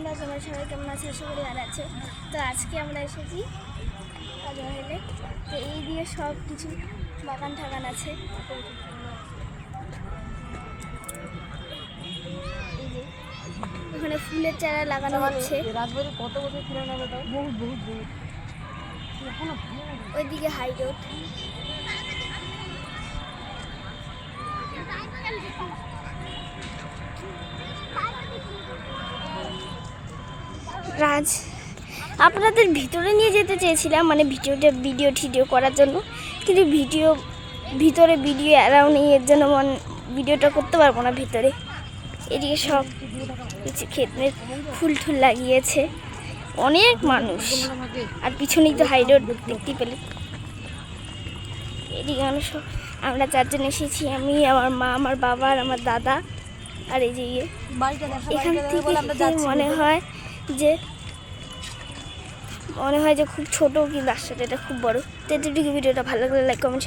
তোমরা সবাই কেমন আছো? আশা করি ভালো আছো। তো আজকে আমরা এসেছি তাজমহলে। তো এই দিয়ে সব কিছু বাগান ঠাগান আছে। এই যে ওখানে ফুলের চারা লাগানো হচ্ছে। কত বছর পুরানো হবে? বহুত বহুত বহুত। ওইদিকে হাই রোড। রাজ আপনাদের ভিতরে নিয়ে যেতে চেয়েছিলাম, মানে ভিডিও টিডিও করার জন্য, কিন্তু ভিতরে ভিডিও অ্যালাউ নেই, এর জন্য ভিডিওটা করতে পারবো না ভিতরে। এদিকে সব কিছু ক্ষেত্রে ফুল টুল লাগিয়েছে, অনেক মানুষ। আর পিছনেই তো হাই রোড দেখতে পেলে। এদিকে আমরা চারজন এসেছি, আমি, আমার মা, আমার বাবা আর আমার দাদা। আর এই যে এখান থেকে মনে হয় যে খুব ছোট, কিন্তু রাস্তাটা এটা খুব বড়। তো ভিডিওটা ভালো লাগলে লাইক কমেন্ট